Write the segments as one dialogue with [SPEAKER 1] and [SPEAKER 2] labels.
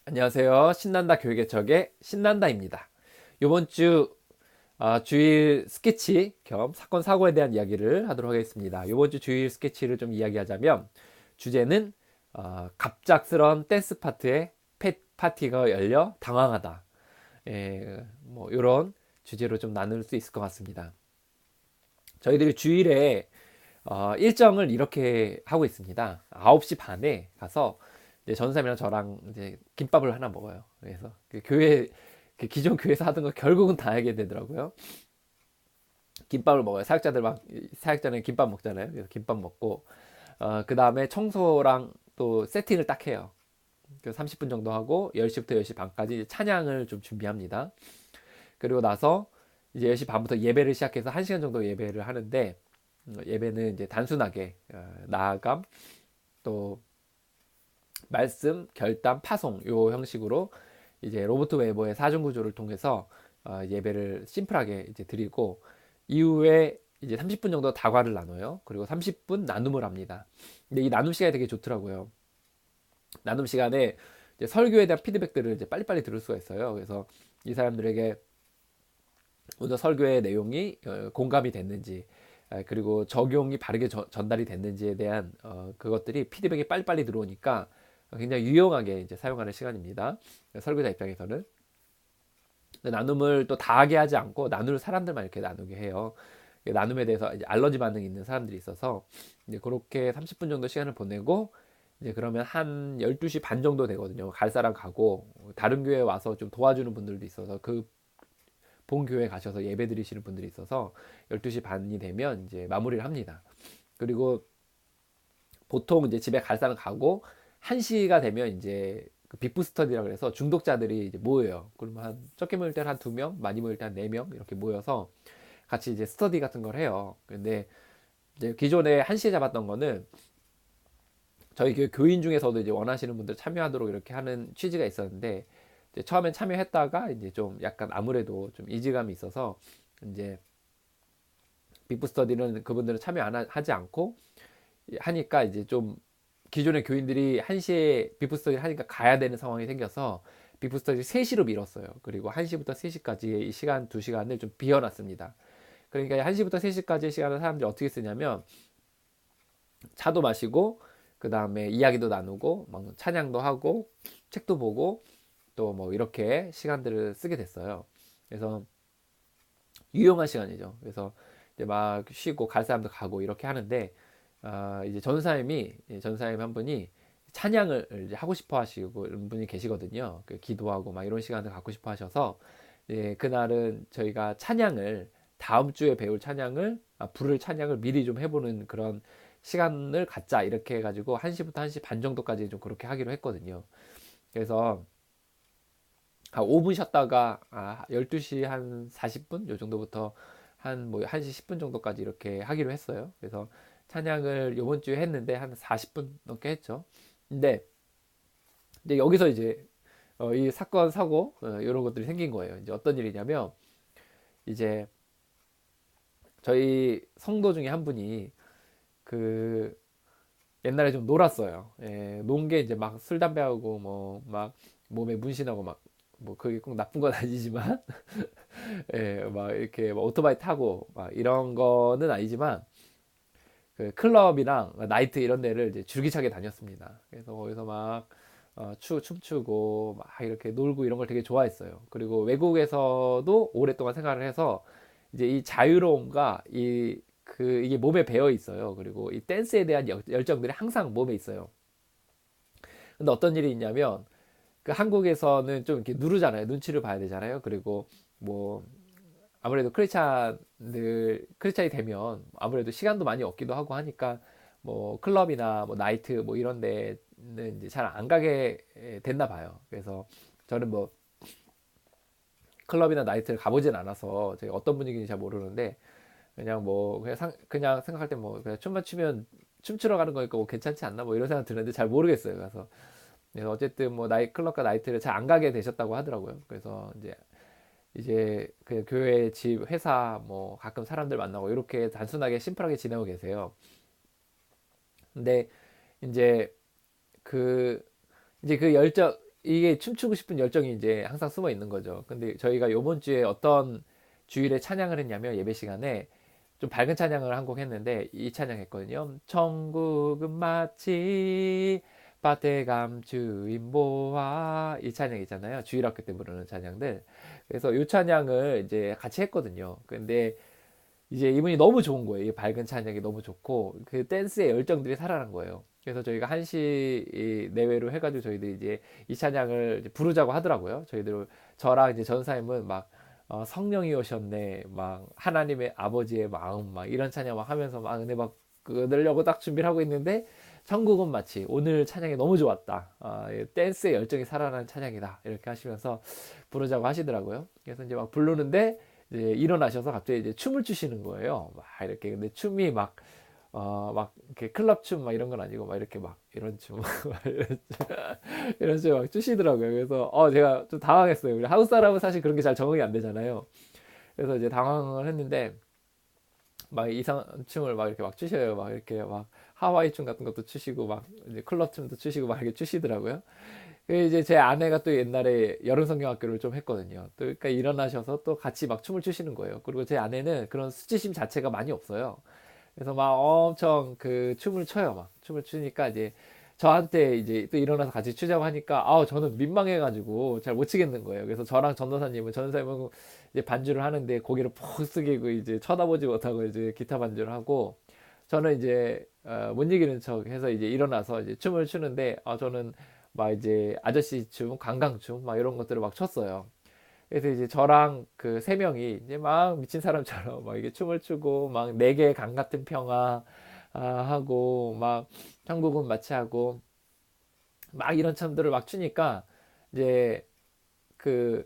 [SPEAKER 1] 안녕하세요. 신난다 교육의 적의 신난다입니다. 이번 주 주일 스케치 겸 사건 사고에 대한 이야기를 하도록 하겠습니다. 이번 주 주일 스케치를 좀 이야기하자면 주제는 갑작스런 댄스 파트에 파티가 열려 당황하다. 뭐 이런 주제로 좀 나눌 수 있을 것 같습니다. 저희들이 주일에 일정을 이렇게 하고 있습니다. 9시 반에 가서 이제 전사님이랑 저랑 이제 김밥을 하나 먹어요. 그래서 그 교회 그 기존 교회에서 하던 거 결국은 다 하게 되더라고요. 김밥을 먹어요. 사역자는 김밥 먹잖아요. 그래서 김밥 먹고 그 다음에 청소랑 또 세팅을 딱 해요. 그 30분 정도 하고 10시부터 10시 반까지 찬양을 좀 준비합니다. 그리고 나서 이제 10시 반부터 예배를 시작해서 1시간 정도 예배를 하는데 예배는 이제 단순하게 나아감 또 말씀, 결단, 파송 요 형식으로 이제 로버트 웨버의 사중 구조를 통해서 예배를 심플하게 이제 드리고 이후에 이제 30분 정도 다과를 나눠요. 그리고 30분 나눔을 합니다. 근데 이 나눔 시간이 되게 좋더라고요. 나눔 시간에 이제 설교에 대한 피드백들을 이제 빨리빨리 들을 수가 있어요. 그래서 이 사람들에게 오늘 설교의 내용이 공감이 됐는지 그리고 적용이 바르게 전달이 됐는지에 대한 그것들이 피드백이 빨리빨리 들어오니까 굉장히 유용하게 이제 사용하는 시간입니다. 설교자 입장에서는. 근데 나눔을 또 다 하게 하지 않고 나눌 사람들만 이렇게 나누게 해요. 나눔에 대해서 이제 알러지 반응이 있는 사람들이 있어서 이제 그렇게 30분 정도 시간을 보내고 이제 그러면 한 12시 반 정도 되거든요. 갈 사람 가고 다른 교회에 와서 좀 도와주는 분들도 있어서 그 본 교회 가셔서 예배 드리시는 분들이 있어서 12시 반이 되면 이제 마무리를 합니다. 그리고 보통 이제 집에 갈 사람 가고 1시가 되면 이제 그 빅부 스터디라 그래서 중독자들이 이제 모여요. 그러면 한 적게 모일 때는 한 2명, 많이 모일 때 한 4명 이렇게 모여서 같이 이제 스터디 같은 걸 해요. 근데 이제 기존에 1시에 잡았던 거는 저희 교인 중에서도 이제 원하시는 분들 참여하도록 이렇게 하는 취지가 있었는데 이제 처음엔 참여했다가 이제 좀 약간 아무래도 좀 이질감이 있어서 이제 빅부 스터디는 그분들은 참여 안 하지 않고 하니까 이제 좀 기존의 교인들이 1시에 빅부 스터디를 하니까 가야 되는 상황이 생겨서 빅부 스터디 3시로 미뤘어요. 그리고 1시부터 3시까지의 이 시간 2시간을 좀 비워놨습니다. 그러니까 1시부터 3시까지의 시간을 사람들이 어떻게 쓰냐면 차도 마시고 그 다음에 이야기도 나누고 막 찬양도 하고 책도 보고 또 뭐 이렇게 시간들을 쓰게 됐어요. 그래서 유용한 시간이죠. 그래서 이제 막 쉬고 갈 사람도 가고 이렇게 하는데 이제 전사님 한 분이 찬양을 이제 하고 싶어 하시고 이런 분이 계시거든요. 그 기도하고 막 이런 시간을 갖고 싶어 하셔서 그날은 저희가 찬양을 다음 주에 배울 찬양을 부를 찬양을 미리 좀 해보는 그런 시간을 갖자 이렇게 해가지고 1시부터 1시 반 정도까지 좀 그렇게 하기로 했거든요. 그래서 5분 쉬었다가 12시 한 40분 요 정도부터 한 뭐 1시 10분 정도까지 이렇게 하기로 했어요. 그래서 찬양을 요번 주에 했는데 한 40분 넘게 했죠. 근데 이제 여기서 이제 이 사건 사고 이런 것들이 생긴 거예요. 이제 어떤 일이냐면 이제 저희 성도 중에 한 분이 그 옛날에 좀 놀았어요. 논 게 이제 막 술 담배하고 뭐 막 몸에 문신하고 막 뭐 그게 꼭 나쁜 건 아니지만 막 이렇게 막 오토바이 타고 막 이런 거는 아니지만 그 클럽이랑 나이트 이런 데를 이제 줄기차게 다녔습니다. 그래서 거기서 막 춤추고 막 이렇게 놀고 이런 걸 되게 좋아했어요. 그리고 외국에서도 오랫동안 생활을 해서 이제 이 자유로움과 이게 몸에 배어 있어요. 그리고 이 댄스에 대한 열정들이 항상 몸에 있어요. 근데 어떤 일이 있냐면 그 한국에서는 좀 이렇게 누르잖아요. 눈치를 봐야 되잖아요. 그리고 뭐 아무래도 크리스찬이 되면 아무래도 시간도 많이 없기도 하고 하니까 뭐 클럽이나 뭐 나이트 뭐 이런 데는 이제 잘 안 가게 됐나 봐요. 그래서 저는 뭐 클럽이나 나이트를 가보진 않아서 제가 어떤 분위기인지 잘 모르는데 그냥 뭐 그냥 생각할 때 뭐 그냥 춤만 추면 춤추러 가는 거니까 뭐 괜찮지 않나 뭐 이런 생각 드는데 잘 모르겠어요. 그래서 어쨌든 뭐 클럽과 나이트를 잘 안 가게 되셨다고 하더라고요. 그래서 이제 그 교회, 집, 회사 뭐 가끔 사람들 만나고 이렇게 단순하게 심플하게 지내고 계세요. 근데 이제 그 이제 그 열정 이게 춤추고 싶은 열정이 이제 항상 숨어 있는 거죠. 근데 저희가 요번 주에 어떤 주일에 찬양을 했냐면 예배 시간에 좀 밝은 찬양을 한 곡 했는데 이 찬양 했거든요. 천국은 마치 밭에 감추인 보화, 이 찬양 있잖아요. 주일학교 때 부르는 찬양들. 그래서 이 찬양을 이제 같이 했거든요. 근데 이제 이분이 너무 좋은 거예요. 이 밝은 찬양이 너무 좋고 그 댄스의 열정들이 살아난 거예요. 그래서 저희가 1시 내외로 해가지고 저희들 이제 이 찬양을 이제 부르자고 하더라고요. 저희들 저랑 이제 전사님은 막 성령이 오셨네, 막 하나님의 아버지의 마음, 막 이런 찬양 막 하면서 막 은혜 막 얻으려고 딱 준비를 하고 있는데 천국은 마치 오늘 찬양이 너무 좋았다. 댄스의 열정이 살아나는 찬양이다. 이렇게 하시면서 부르자고 하시더라고요. 그래서 이제 막 부르는데 이제 일어나셔서 갑자기 이제 춤을 추시는 거예요. 막 이렇게 근데 춤이 막 이렇게 클럽 춤 막 이런 건 아니고 막 이렇게 막 이런 춤, 막 이런 춤 막 추시더라고요. 그래서 제가 좀 당황했어요. 우리 한국 사람은 사실 그런 게 잘 적응이 안 되잖아요. 그래서 이제 당황을 했는데 막 이상한 춤을 막 이렇게 막 추셔요. 막 이렇게 막 하와이 춤 같은 것도 추시고 막 이제 클럽 춤도 추시고 막 이렇게 추시더라고요. 그 이제 제 아내가 또 옛날에 여름 성경학교를 좀 했거든요. 또 그러니까 일어나셔서 또 같이 막 춤을 추시는 거예요. 그리고 제 아내는 그런 수치심 자체가 많이 없어요. 그래서 막 엄청 그 춤을 춰요. 막 춤을 추니까 이제 저한테 이제 또 일어나서 같이 추자고 하니까 저는 민망해가지고 잘 못 추겠는 거예요. 그래서 저랑 전도사님은 이제 반주를 하는데 고개를 푹 숙이고 이제 쳐다보지 못하고 이제 기타 반주를 하고 저는 이제 못 이기는 척 해서 이제 일어나서 이제 춤을 추는데 저는 막 이제 아저씨 춤, 관광춤 막 이런 것들을 막 췄어요. 그래서 이제 저랑 그 세 명이 이제 막 미친 사람처럼 막 이게 춤을 추고 막 내게 강 같은 평화 하고 막 천국은 마치 하고 막 이런 춤들을 막 추니까 이제 그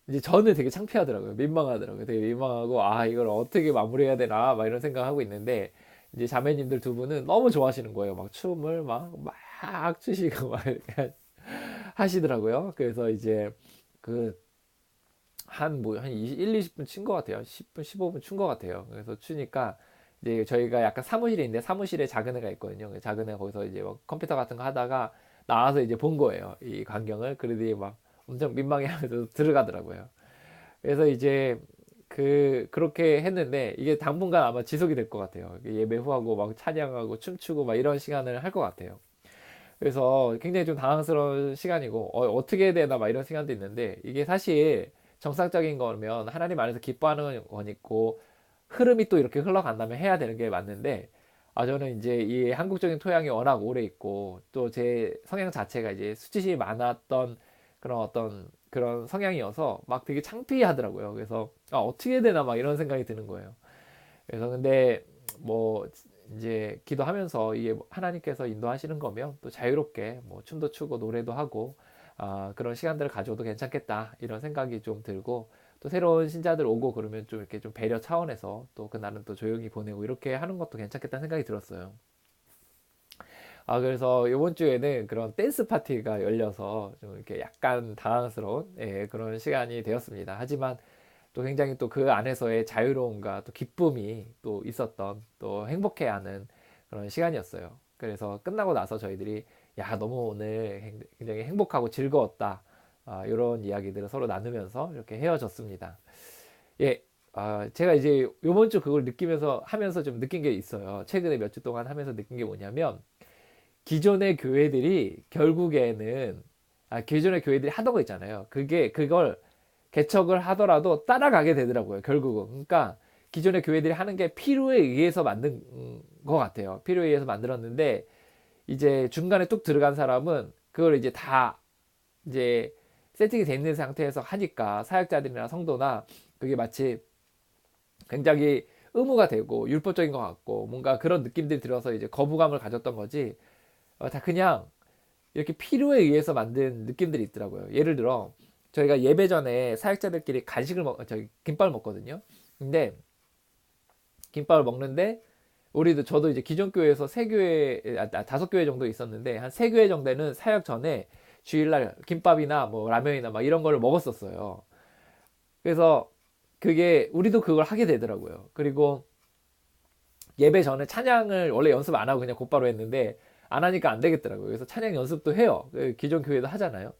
[SPEAKER 1] 이제 저는 되게 창피하더라고요. 민망하더라고요. 되게 민망하고 이걸 어떻게 마무리해야 되나 막 이런 생각하고 있는데 이제 자매님들 두 분은 너무 좋아하시는 거예요. 막 춤을 막 추시고 막 이렇게 하시더라고요. 그래서 이제 그 한 1, 20분 춘 것 같아요. 10분, 15분 춘 것 같아요. 그래서 추니까 이제 저희가 약간 사무실에 있는데 사무실에 작은 애가 있거든요. 그 작은 애 거기서 이제 막 컴퓨터 같은 거 하다가 나와서 이제 본 거예요. 이 광경을. 그러더니 막 엄청 민망해 하면서 들어가더라고요. 그래서 이제 그렇게 했는데 이게 당분간 아마 지속이 될 것 같아요. 예배 후하고 막 찬양하고 춤추고 막 이런 시간을 할 것 같아요. 그래서 굉장히 좀 당황스러운 시간이고 어떻게 해야 되나 막 이런 시간도 있는데 이게 사실 정상적인 거면 하나님 안에서 기뻐하는 거니고 흐름이 또 이렇게 흘러간다면 해야 되는 게 맞는데 저는 이제 이 한국적인 토양이 워낙 오래 있고 또 제 성향 자체가 이제 수치심이 많았던 그런 어떤 그런 성향이어서 막 되게 창피하더라고요. 그래서 어떻게 해야 되나 막 이런 생각이 드는 거예요. 그래서 근데 뭐 이제 기도하면서 이게 하나님께서 인도하시는 거면 또 자유롭게 뭐 춤도 추고 노래도 하고 그런 시간들을 가져도 괜찮겠다 이런 생각이 좀 들고 또 새로운 신자들 오고 그러면 좀 이렇게 좀 배려 차원에서 또 그날은 또 조용히 보내고 이렇게 하는 것도 괜찮겠다는 생각이 들었어요. 그래서 이번 주에는 그런 댄스 파티가 열려서 좀 이렇게 약간 당황스러운 그런 시간이 되었습니다. 하지만 또 굉장히 또 그 안에서의 자유로움과 또 기쁨이 또 있었던 또 행복해하는 그런 시간이었어요. 그래서 끝나고 나서 저희들이 야 너무 오늘 굉장히 행복하고 즐거웠다 이런 이야기들을 서로 나누면서 이렇게 헤어졌습니다. 예, 제가 이제 요번 주 그걸 느끼면서 하면서 좀 느낀 게 있어요. 최근에 몇 주 동안 하면서 느낀 게 뭐냐면 기존의 교회들이 결국에는 기존의 교회들이 하던 거 있잖아요. 그걸 개척을 하더라도 따라가게 되더라고요. 결국은. 그러니까 기존의 교회들이 하는 게 필요에 의해서 만든 것 같아요. 필요에 의해서 만들었는데 이제 중간에 뚝 들어간 사람은 그걸 이제 다 이제 세팅이 돼 있는 상태에서 하니까 사역자들이나 성도나 그게 마치 굉장히 의무가 되고 율법적인 것 같고 뭔가 그런 느낌들이 들어서 이제 거부감을 가졌던 거지 다 그냥 이렇게 필요에 의해서 만든 느낌들이 있더라고요. 예를 들어 저희가 예배 전에 사역자들끼리 저희 김밥을 먹거든요. 근데 김밥을 먹는데 저도 이제 기존 교회에서 세 교회, 다섯 교회 정도 있었는데 한 세 교회 정도는 사역 전에 주일날 김밥이나 뭐 라면이나 막 이런 거를 먹었었어요. 그래서 우리도 그걸 하게 되더라고요. 그리고 예배 전에 찬양을 원래 연습 안 하고 그냥 곧바로 했는데 안 하니까 안 되겠더라고요. 그래서 찬양 연습도 해요. 기존 교회도 하잖아요.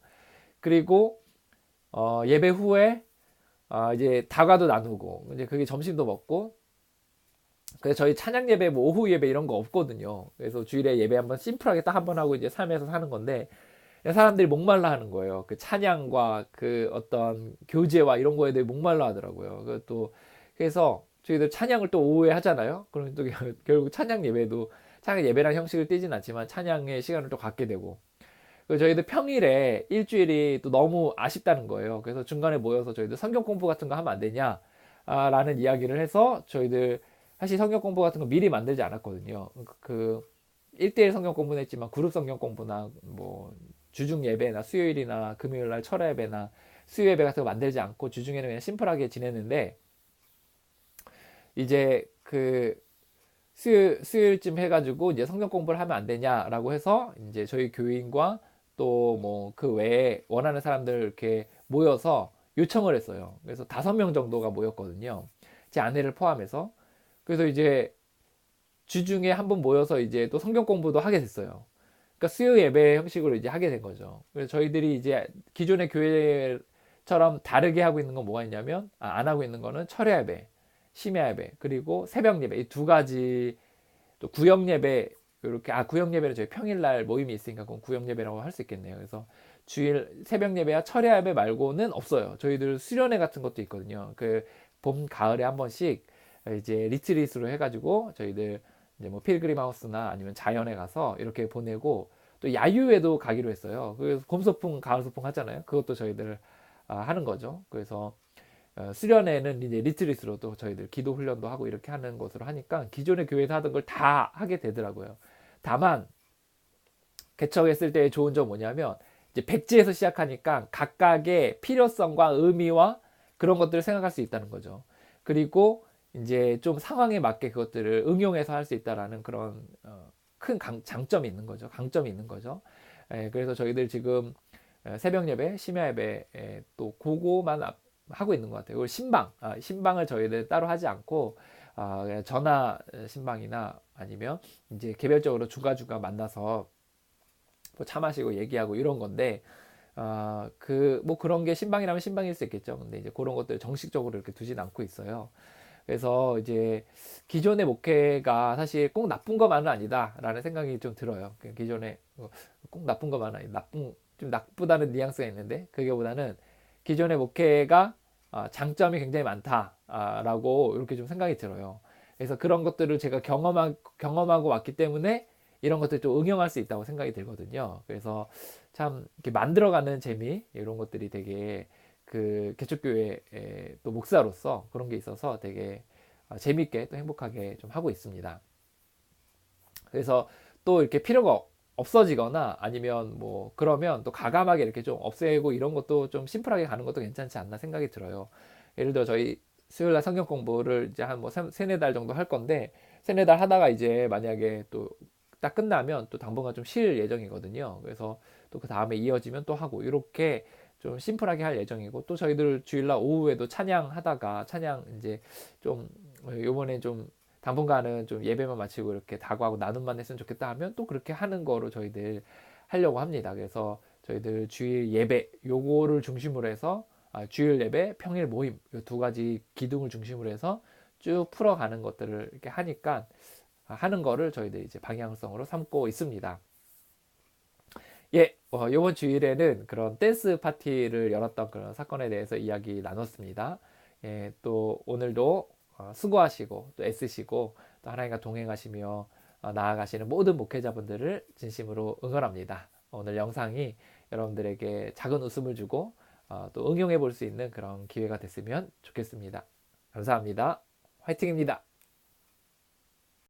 [SPEAKER 1] 그리고 예배 후에 이제 다과도 나누고 이제 그게 점심도 먹고. 그래서 저희 찬양 예배, 뭐 오후 예배 이런 거 없거든요. 그래서 주일에 예배 한번 심플하게 딱 한번 하고 이제 삶에서 사는 건데, 사람들이 목말라 하는 거예요. 그 찬양과 그 어떤 교제와 이런 거에 대해 목말라 하더라고요. 그래서 저희들 찬양을 또 오후에 하잖아요. 그러면 또 결국 찬양 예배도 찬양 예배랑 형식을 띄진 않지만 찬양의 시간을 또 갖게 되고. 그리고 저희들 평일에 일주일이 또 너무 아쉽다는 거예요. 그래서 중간에 모여서 저희들 성경 공부 같은 거 하면 안 되냐? 라는 이야기를 해서 저희들 사실 성경 공부 같은 거 미리 만들지 않았거든요. 그 1대1 성경 공부는 했지만 그룹 성경 공부나 뭐 주중 예배나 수요일이나 금요일 날 철야 예배나 수요 예배 같은 거 만들지 않고 주중에는 그냥 심플하게 지냈는데, 이제 그 수요일쯤 해가지고 이제 성경 공부를 하면 안 되냐라고 해서 이제 저희 교인과 또 뭐 그 외에 원하는 사람들 이렇게 모여서 요청을 했어요. 그래서 5명 정도가 모였거든요. 제 아내를 포함해서. 그래서 이제 주중에 한번 모여서 이제 또 성경 공부도 하게 됐어요. 그러니까 수요 예배 형식으로 이제 하게 된 거죠. 그래서 저희들이 이제 기존의 교회처럼 다르게 하고 있는 건 뭐가 있냐면, 안 하고 있는 거는 철야 예배, 심야 예배, 그리고 새벽 예배, 이 두 가지. 또 구역 예배, 이렇게 구역 예배는 저희 평일날 모임이 있으니까 그건 구역 예배라고 할 수 있겠네요. 그래서 주일 새벽 예배와 철야 예배 말고는 없어요. 저희들 수련회 같은 것도 있거든요. 그 봄 가을에 한 번씩 이제 리트릿으로 해가지고 저희들 이제 뭐 필그림 하우스나 아니면 자연에 가서 이렇게 보내고, 또 야유회도 가기로 했어요. 그래서 봄 소풍, 가을 소풍 하잖아요. 그것도 저희들 하는 거죠. 그래서 수련회는 이제 리트릿으로도 저희들 기도 훈련도 하고 이렇게 하는 것으로 하니까 기존의 교회에서 하던 걸 다 하게 되더라고요. 다만 개척했을 때의 좋은 점 뭐냐면, 이제 백지에서 시작하니까 각각의 필요성과 의미와 그런 것들을 생각할 수 있다는 거죠. 그리고 이제 좀 상황에 맞게 그것들을 응용해서 할 수 있다라는 그런 큰 장점이 있는 거죠. 강점이 있는 거죠. 그래서 저희들 지금 새벽 예배, 심야 예배 또 그거만 하고 있는 것 같아요. 그리고 신방을 저희들 따로 하지 않고 그냥 전화 신방이나 아니면 이제 개별적으로 주가주가 만나서 뭐 차 마시고 얘기하고 이런 건데, 그 뭐 그런 게 신방이라면 신방일 수 있겠죠. 근데 이제 그런 것들 정식적으로 이렇게 두진 않고 있어요. 그래서 이제 기존의 목회가 사실 꼭 나쁜 것만은 아니다라는 생각이 좀 들어요. 기존에 꼭 나쁜 것만은 아니다. 좀 나쁘다는 뉘앙스가 있는데, 그게보다는 기존의 목회가 장점이 굉장히 많다라고 이렇게 좀 생각이 들어요. 그래서 그런 것들을 제가 경험하고 왔기 때문에 이런 것들 좀 응용할 수 있다고 생각이 들거든요. 그래서 참 이렇게 만들어가는 재미, 이런 것들이 되게 그 개척교회 또 목사로서 그런 게 있어서 되게 재밌게 또 행복하게 좀 하고 있습니다. 그래서 또 이렇게 필요가 없어지거나 아니면 뭐 그러면 또 가감하게 이렇게 좀 없애고 이런 것도 좀 심플하게 가는 것도 괜찮지 않나 생각이 들어요. 예를 들어 저희 수요일날 성경 공부를 이제 한 뭐 세네 달 정도 할 건데, 세네 달 하다가 이제 만약에 또 딱 끝나면 또 당분간 좀 쉴 예정이거든요. 그래서 또 그 다음에 이어지면 또 하고 이렇게 좀 심플하게 할 예정이고, 또 저희들 주일날 오후에도 찬양 하다가 찬양 이제 좀 요번에 좀 당분간은 좀 예배만 마치고 이렇게 다구하고 나눔만 했으면 좋겠다 하면 또 그렇게 하는 거로 저희들 하려고 합니다. 그래서 저희들 주일 예배 요거를 중심으로 해서 주일 예배, 평일 모임 요 두 가지 기둥을 중심으로 해서 쭉 풀어가는 것들을 이렇게 하니까 하는 거를 저희들 이제 방향성으로 삼고 있습니다. 예, 이번 주일에는 그런 댄스 파티를 열었던 그런 사건에 대해서 이야기 나눴습니다. 예, 또 오늘도 수고하시고 또 애쓰시고 또 하나님과 동행하시며 나아가시는 모든 목회자분들을 진심으로 응원합니다. 오늘 영상이 여러분들에게 작은 웃음을 주고 또 응용해 볼 수 있는 그런 기회가 됐으면 좋겠습니다. 감사합니다. 화이팅입니다.